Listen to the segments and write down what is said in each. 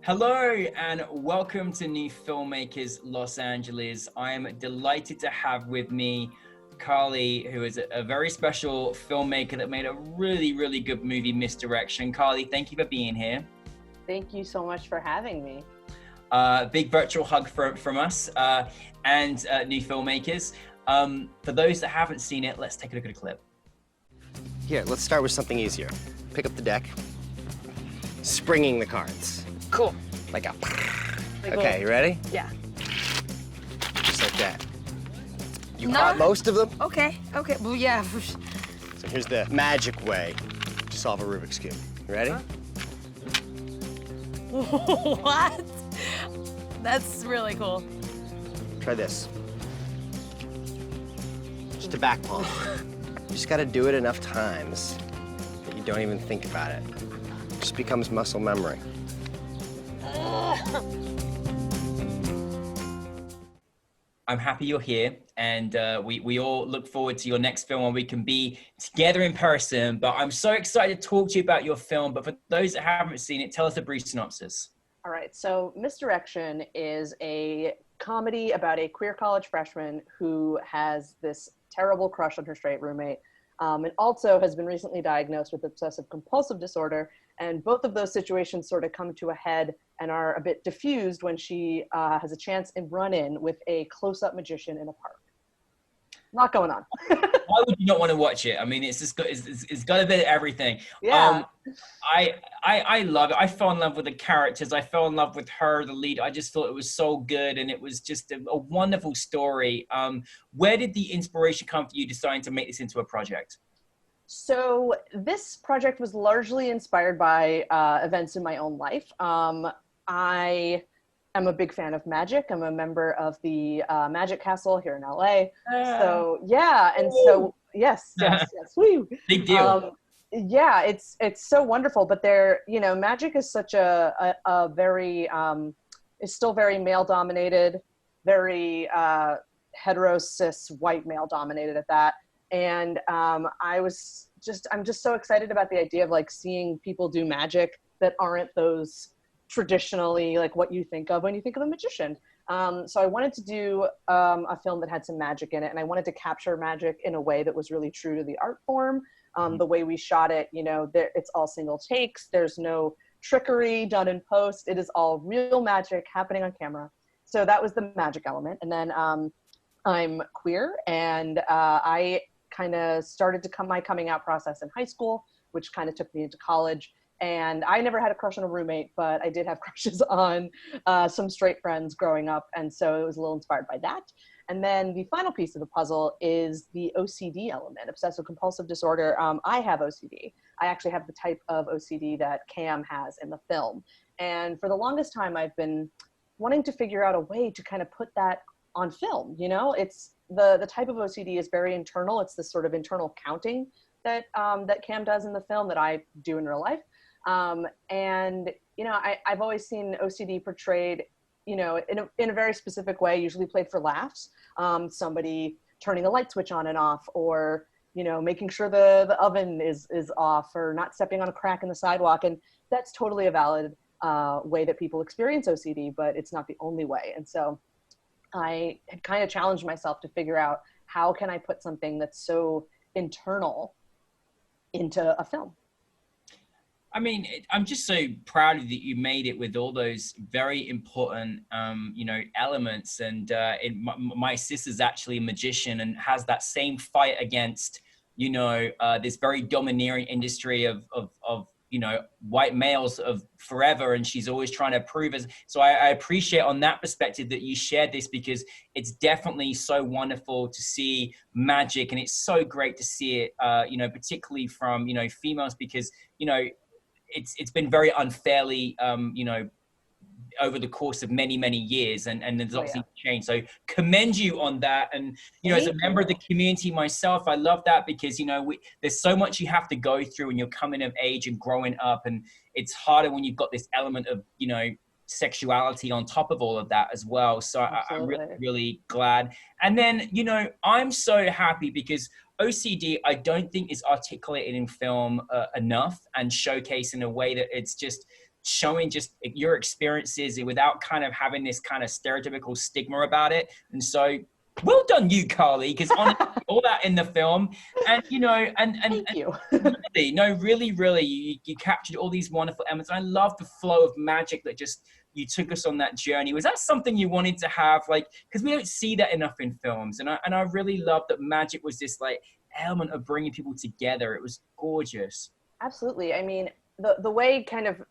Hello and welcome to New Filmmakers Los Angeles. I am delighted to have with me Carly, who is a very special filmmaker that made a really good movie, Misdirection. Carly, thank you for being here. Thank you so much for having me. Big virtual hug from us and New Filmmakers. For those that haven't seen it, let's take a look at a clip. Here, let's start with something easier. Pick up the deck, springing the cards. Cool. Like a... Like okay, you ready? Yeah. Just like that. You caught most of them? Okay, well, yeah. So here's the magic way to solve a Rubik's Cube. You ready? What? That's really cool. Try this. Just a back palm. You just gotta do it enough times that you don't even think about it. It just becomes muscle memory. I'm happy you're here, and we all look forward to your next film when we can be together in person. But I'm so excited to talk to you about your film. But for those that haven't seen it, tell us a brief synopsis. All right, so Misdirection is a comedy about a queer college freshman who has this terrible crush on her straight roommate, and also has been recently diagnosed with obsessive compulsive disorder. And both of those situations sort of come to a head and are a bit diffused when she has a chance and run-in with a close-up magician in a park. A lot going on. Why would you not want to watch it? I mean, it's just got, it's got a bit of everything. Yeah. I love it. I fell in love with the characters. I fell in love with her, the lead. I just thought it was so good, and it was just a wonderful story. Where did the inspiration come for you deciding to make this into a project? So this project was largely inspired by events in my own life. I am a big fan of magic. I'm a member of the Magic Castle here in LA. So yeah, and so yes, woo. Big deal. Yeah, it's so wonderful. But magic is such a very it's still very male dominated, very hetero cis white male dominated at that. And I'm just so excited about the idea of like seeing people do magic that aren't those traditionally like what you think of when you think of a magician. So I wanted to do a film that had some magic in it, and I wanted to capture magic in a way that was really true to the art form. The way we shot it, it's all single takes. There's no trickery done in post. It is all real magic happening on camera. So that was the magic element. And then I'm queer, and I kind of started my coming out process in high school, which kind of took me into college. And I never had a crush on a roommate, but I did have crushes on some straight friends growing up. And so it was a little inspired by that. And then the final piece of the puzzle is the OCD element, obsessive compulsive disorder. I have OCD. I actually have the type of OCD that Cam has in the film. And for the longest time, I've been wanting to figure out a way to kind of put that on film. It's the type of OCD is very internal. It's this sort of internal counting that that Cam does in the film that I do in real life. I've always seen OCD portrayed, in a very specific way, usually played for laughs. Somebody turning a light switch on and off, or, making sure the oven is off, or not stepping on a crack in the sidewalk. And that's totally a valid way that people experience OCD, but it's not the only way. And so I had kind of challenged myself to figure out how can I put something that's so internal into a film. I mean, I'm just so proud that you made it with all those very important, elements. And my sister's actually a magician and has that same fight against, this very domineering industry of white males of forever. And she's always trying to prove it. So I appreciate on that perspective that you shared this, because it's definitely so wonderful to see magic. And it's so great to see it, particularly from, females, because, it's been very unfairly, over the course of many years, and there's obviously change. So commend you on that. And as a member of the community myself, I love that, because there's so much you have to go through when you're coming of age and growing up, and it's harder when you've got this element of sexuality on top of all of that as well. So I'm really glad. And then I'm so happy because OCD, I don't think is articulated in film enough and showcased in a way that it's just showing just your experiences without kind of having this kind of stereotypical stigma about it. And so well done you, Carly, because honestly, all that in the film, and you know, and Thank you. really, no, really, you captured all these wonderful elements. And I love the flow of magic that just you took us on that journey. Was that something you wanted to have, like, because we don't see that enough in films, and I really love that magic was this like element of bringing people together. It was gorgeous. Absolutely. I mean, the way kind of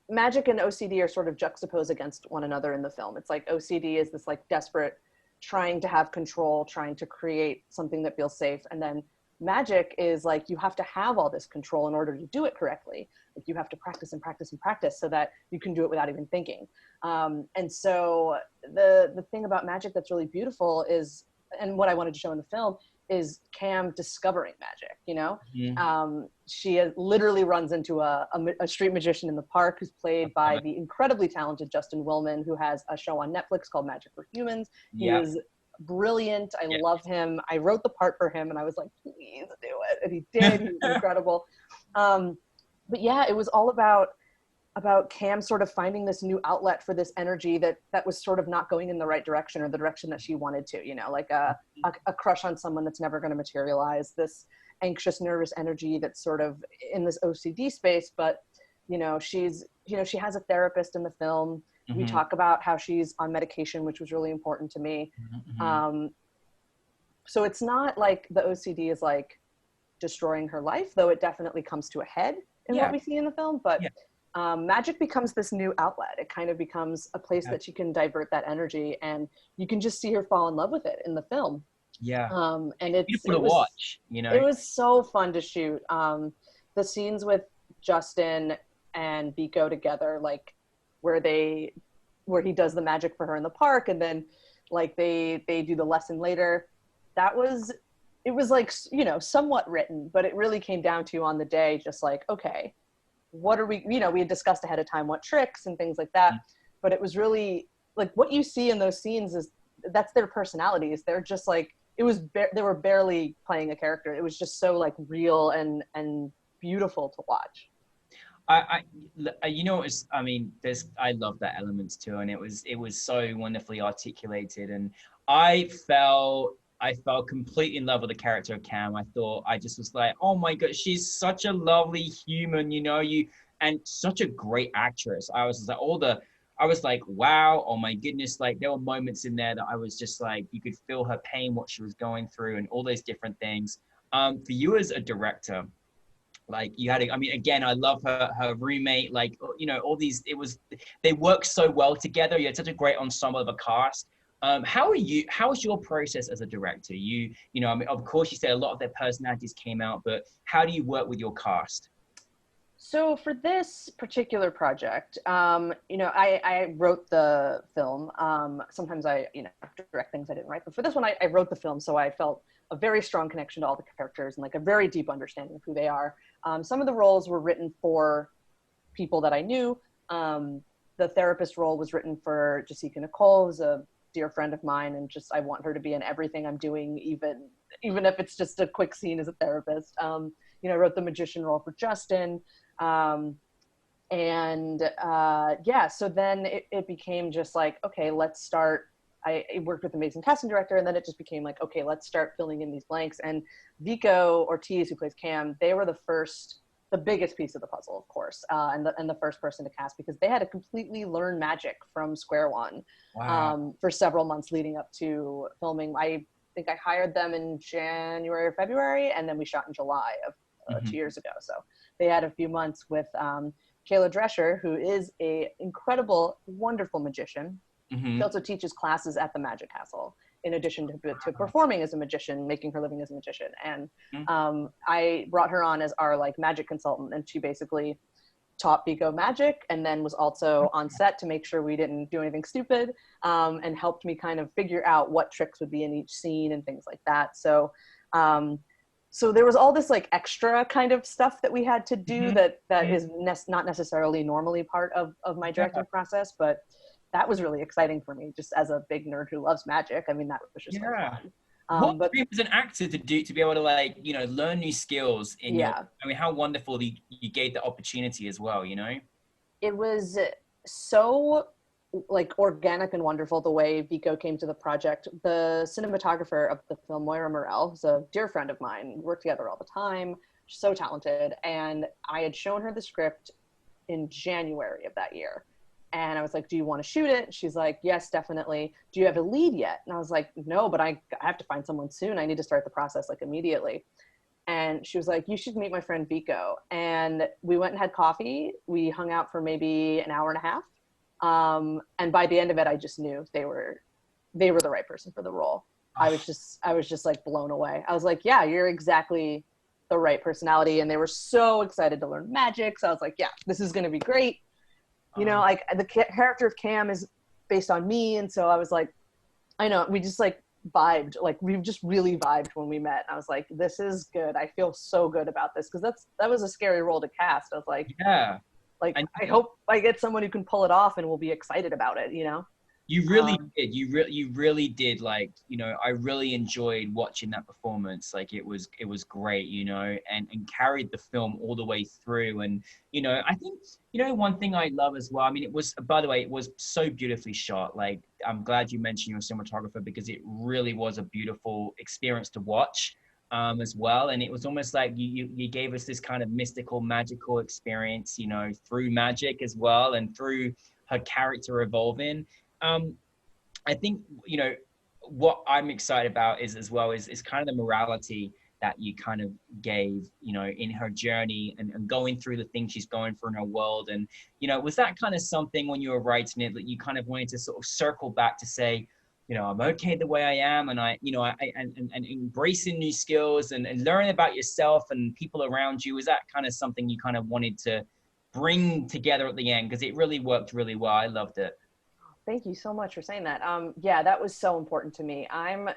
magic and OCD are sort of juxtaposed against one another in the film. It's like OCD is this like desperate trying to have control, trying to create something that feels safe. And then magic is like, you have to have all this control in order to do it correctly. Like you have to practice and practice and practice so that you can do it without even thinking. And so the thing about magic that's really beautiful is, and what I wanted to show in the film, is Cam discovering magic, you know? She literally runs into a street magician in the park who's played by the incredibly talented Justin Willman, who has a show on Netflix called Magic for Humans. He is brilliant. I love him. I wrote the part for him and I was like, please do it. And he did. He was incredible. But yeah, it was all about Cam sort of finding this new outlet for this energy that was sort of not going in the right direction, or the direction that she wanted to, you know, like a crush on someone that's never going to materialize, this anxious, nervous energy that's sort of in this OCD space. But, you know, she has a therapist in the film. We talk about how she's on medication, which was really important to me. So it's not like the OCD is like destroying her life, though it definitely comes to a head in what we see in the film. But magic becomes this new outlet. It kind of becomes a place that she can divert that energy, and you can just see her fall in love with it in the film. And it's beautiful to watch, you know. It was so fun to shoot. The scenes with Justin and Biko together, like where he does the magic for her in the park, and then like they do the lesson later. It was like, you know, somewhat written, but it really came down to on the day, just like, okay, what are we, you know, we had discussed ahead of time what tricks and things like that, but it was really like what you see in those scenes is that's their personalities. They're just like, they were barely playing a character. It was just so like real and beautiful to watch. You know, I mean, I love that elements too, and it was so wonderfully articulated, and I fell completely in love with the character of Cam. I just was like, oh my God, she's such a lovely human, you know, and such a great actress. I was like, wow, oh my goodness. Like there were moments in there that I was just like, you could feel her pain, what she was going through, and all those different things. For you as a director, like you had, I mean, again, I love her roommate, like, you know, all these, they worked so well together. You had such a great ensemble of a cast. How was your process as a director? You know, I mean, of course you said a lot of their personalities came out, but how do you work with your cast? So for this particular project, you know, I wrote the film. Sometimes I, you know, direct things I didn't write, but for this one, I wrote the film. So I felt a very strong connection to all the characters and like a very deep understanding of who they are. Some of the roles were written for people that I knew. The therapist role was written for Jessica Nicole, who's a dear friend of mine, and just I want her to be in everything I'm doing, even if it's just a quick scene as a therapist. You know, I wrote the magician role for Justin, so then it became just like, okay, let's start. I worked with an amazing casting director, and then it just became like, okay, let's start filling in these blanks. And Vico Ortiz, who plays Cam, they were the biggest piece of the puzzle, of course, and the first person to cast, because they had to completely learn magic from square one. Wow. For several months leading up to filming. I think I hired them in January or February, and then we shot in July of 2 years ago. So they had a few months with Kayla Drescher, who is a incredible, wonderful magician. She also teaches classes at the Magic Castle, in addition to performing as a magician, making her living as a magician. And I brought her on as our like magic consultant, and she basically taught Biko magic, and then was also on set to make sure we didn't do anything stupid, and helped me kind of figure out what tricks would be in each scene and things like that. So so there was all this like extra kind of stuff that we had to do that is not necessarily normally part of my directing process, but that was really exciting for me, just as a big nerd who loves magic. I mean, that was just fun. What dream as an actor to be able to like, you know, learn new skills I mean, how wonderful you gave the opportunity as well, you know? It was so like organic and wonderful the way Vico came to the project. The cinematographer of the film, Moira Morel, is a dear friend of mine. We work together all the time. She's so talented. And I had shown her the script in January of that year. And I was like, do you want to shoot it? She's like, yes, definitely. Do you have a lead yet? And I was like, no, but I have to find someone soon. I need to start the process like immediately. And she was like, you should meet my friend Vico. And we went and had coffee. We hung out for maybe an hour and a half. And by the end of it, I just knew they were the right person for the role. I was just like blown away. I was like, yeah, you're exactly the right personality. And they were so excited to learn magic. So I was like, yeah, this is going to be great. You know, like the character of Cam is based on me. And so I was like, I know, we just like vibed, like we just really vibed when we met. I was like, this is good. I feel so good about this. Cause that was a scary role to cast. I was like, yeah, like, I hope I get someone who can pull it off and will be excited about it, you know? you really did. You really did. Like, you know, I really enjoyed watching that performance. Like it was great, you know, and carried the film all the way through. And, you know, I think, you know, one thing I love as well, I mean, it was, by the way, it was so beautifully shot. Like, I'm glad you mentioned your cinematographer because it really was a beautiful experience to watch as well. And it was almost like you gave us this kind of mystical, magical experience, you know, through magic as well and through her character evolving. I think, you know, what I'm excited about is as well is kind of the morality that you kind of gave, you know, in her journey and going through the things she's going through in her world. And, you know, was that kind of something when you were writing it that you kind of wanted to sort of circle back to say, you know, I'm okay the way I am, and I, you know, and embracing new skills and learning about yourself and people around you. Is that kind of something you kind of wanted to bring together at the end? Because it really worked really well. I loved it. Thank you so much for saying that. Yeah, that was so important to me. I'm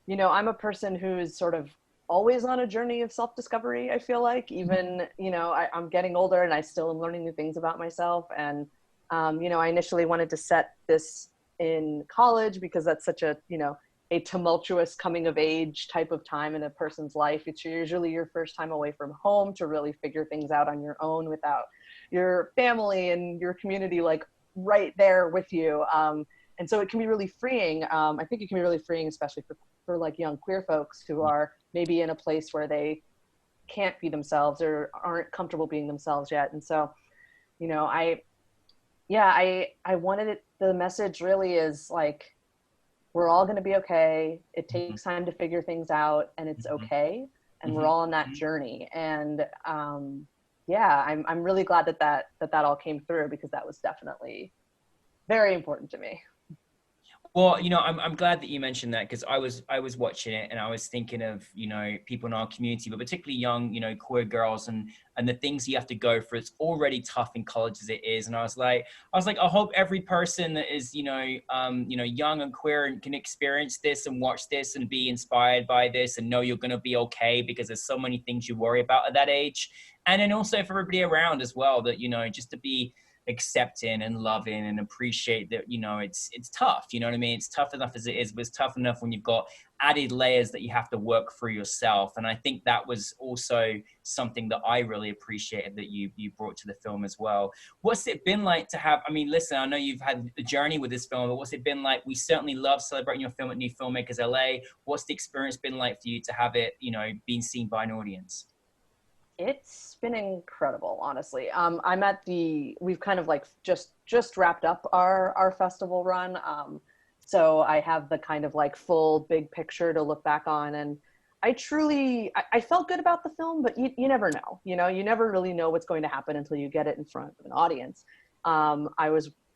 a person who's sort of always on a journey of self-discovery. I feel like even, you know, I'm getting older and I still am learning new things about myself. And, you know, I initially wanted to set this in college because that's such a, you know, a tumultuous coming of age type of time in a person's life. It's usually your first time away from home to really figure things out on your own without your family and your community, like, right there with you. And so it can be really freeing. I think it can be really freeing, especially for like young queer folks who are maybe in a place where they can't be themselves or aren't comfortable being themselves yet. And so, you know, I wanted it, the message really is like, we're all going to be okay. It takes time to figure things out and it's okay. And we're all on that journey. And, yeah, I'm really glad that all came through because that was definitely very important to me. Well, you know, I'm glad that you mentioned that because I was watching it and I was thinking of, you know, people in our community, but particularly young, you know, queer girls and the things you have to go through. It's already tough in college as it is. And I was like, I hope every person that is, you know, young and queer and can experience this and watch this and be inspired by this and know you're going to be okay because there's so many things you worry about at that age. And then also for everybody around as well, that, you know, just to be accepting and loving and appreciate that, you know, it's tough, you know what I mean? It's tough enough as it is, but it's tough enough when you've got added layers that you have to work through yourself. And I think that was also something that I really appreciated that you brought to the film as well. What's it been like to have, I mean, listen, I know you've had a journey with this film, but what's it been like? We certainly love celebrating your film at New Filmmakers LA. What's the experience been like for you to have it, you know, being seen by an audience? It's been incredible, honestly. We've kind of like just wrapped up our festival run. So I have the kind of like full big picture to look back on. And I felt good about the film, but you never know, you know, you never really know what's going to happen until you get it in front of an audience.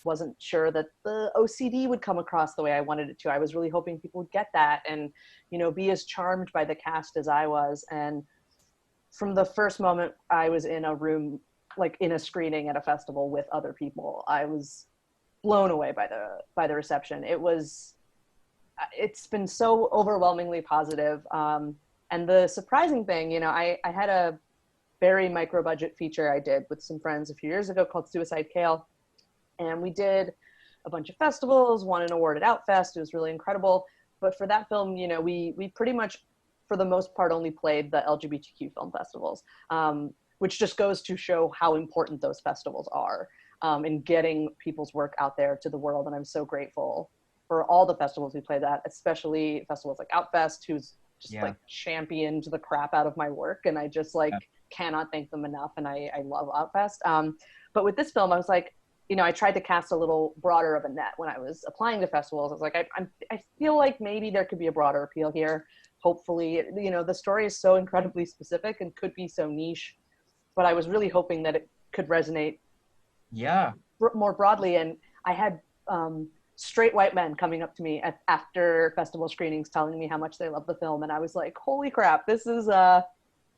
Wasn't sure that the OCD would come across the way I wanted it to. I was really hoping people would get that and, you know, be as charmed by the cast as I was. And from the first moment I was in a room, like in a screening at a festival with other people, I was blown away by the reception. It's been so overwhelmingly positive. And the surprising thing, you know, I had a very micro budget feature I did with some friends a few years ago called Suicide Kale. And we did a bunch of festivals, won an award at Outfest. It was really incredible. But for that film, you know, we pretty much, for the most part, only played the LGBTQ film festivals, which just goes to show how important those festivals are. in getting people's work out there to the world. And I'm so grateful for all the festivals we played at, especially festivals like Outfest, who's just like championed the crap out of my work. And I just like cannot thank them enough. And I love Outfest. But with this film, I was like, you know, I tried to cast a little broader of a net when I was applying to festivals. I was like, I feel like maybe there could be a broader appeal here. Hopefully, you know, the story is so incredibly specific and could be so niche, but I was really hoping that it could resonate more broadly. And I had straight white men coming up to me after festival screenings telling me how much they love the film. And I was like, holy crap, this is, I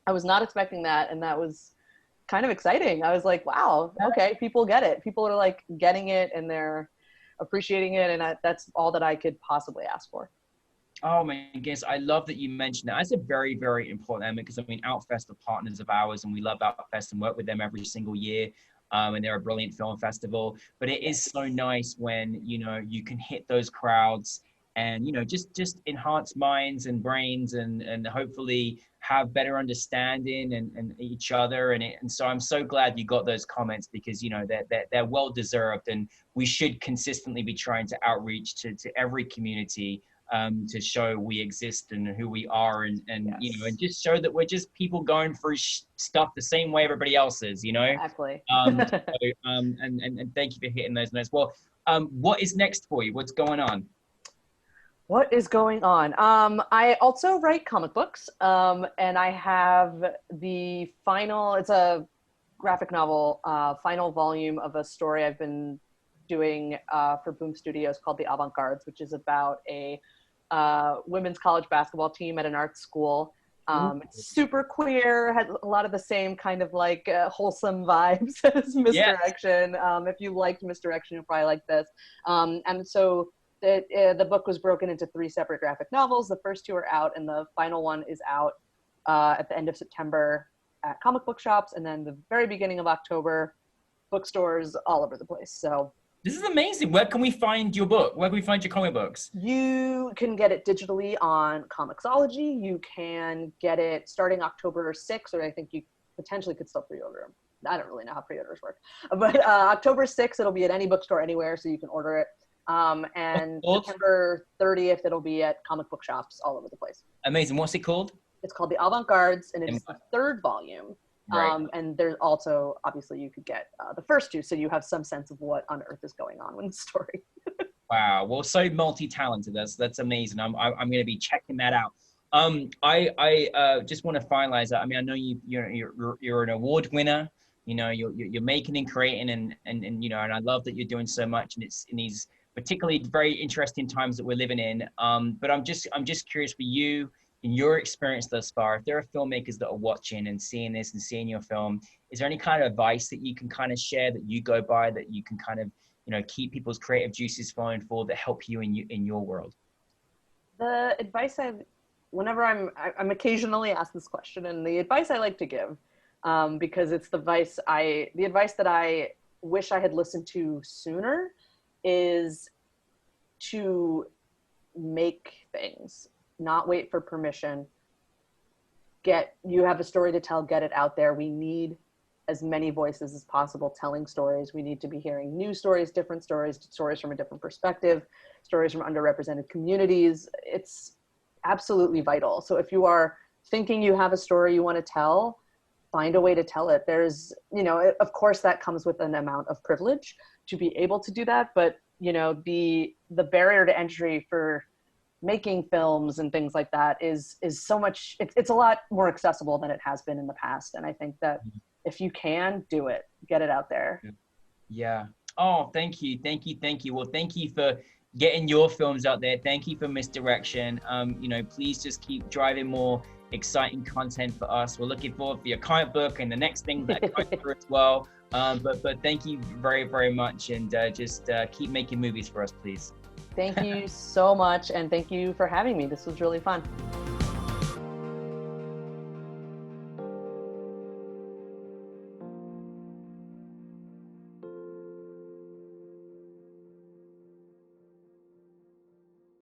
was not expecting that. And that was kind of exciting. I was like, wow, okay, people get it. People are like getting it and they're appreciating it. And that's all that I could possibly ask for. Oh my goodness, I love that you mentioned that. That's a very, very important element because I mean, Outfest are partners of ours and we love Outfest and work with them every single year. And they're a brilliant film festival, but it is so nice when, you know, you can hit those crowds and, you know, just enhance minds and brains and hopefully have better understanding and each other. And so I'm so glad you got those comments because, you know, they're well deserved and we should consistently be trying to outreach to every community to show we exist and who we are and you know, and just show that we're just people going through stuff the same way everybody else is, you know? Exactly. And thank you for hitting those notes. Well, what is next for you? What's going on? What is going on? I also write comic books, and I have the final, it's a graphic novel, final volume of a story I've been doing for Boom Studios called The Avant-Gardes, which is about a women's college basketball team at an art school. It's super queer, has a lot of the same kind of like wholesome vibes as Misdirection. If you liked Misdirection, you'll probably like this. And so the book was broken into 3 separate graphic novels. The first 2 are out, and the final one is out at the end of September at comic book shops, and then the very beginning of October, bookstores all over the place. So this is amazing. Where can we find your book? Where can we find your comic books? You can get it digitally on Comixology. You can get it starting October 6th, or I think you potentially could still pre-order them. I don't really know how pre-orders work. But October 6th, it'll be at any bookstore anywhere, so you can order it. And September 30th, it'll be at comic book shops all over the place. Amazing. What's it called? It's called The Avant-Gardes, and it's the 3rd volume. Right. And there's also, obviously, you could get the first 2, so you have some sense of what on earth is going on in the story. Wow. Well, so multi-talented. That's amazing. I'm going to be checking that out. I just want to finalize that. I mean, I know you're an award winner. You know, you're making and creating, and you know, and I love that you're doing so much, and it's in these particularly very interesting times that we're living in. But I'm just curious for you, in your experience thus far, if there are filmmakers that are watching and seeing this and seeing your film, is there any kind of advice that you can kind of share that you go by that you can kind of, you know, keep people's creative juices flowing forward that help you in your world? The advice whenever I'm occasionally asked this question, and the advice I like to give, because it's the advice that I wish I had listened to sooner, is to make things. Not wait for permission. You have a story to tell, get it out there. We need as many voices as possible telling stories. We need to be hearing new stories, different stories, stories from a different perspective, stories from underrepresented communities. It's absolutely vital. So if you are thinking you have a story you want to tell, find a way to tell it. There's, you know, of course that comes with an amount of privilege to be able to do that, but you know, the barrier to entry for making films and things like that is so much, it's a lot more accessible than it has been in the past. And I think that if you can do it, get it out there. Yeah. Oh, thank you. Well, thank you for getting your films out there. Thank you for Misdirection. You know, please just keep driving more exciting content for us. We're looking forward for your comic book and the next thing that comes through as well. But thank you very, very much. And just keep making movies for us, please. Thank you so much. And thank you for having me. This was really fun.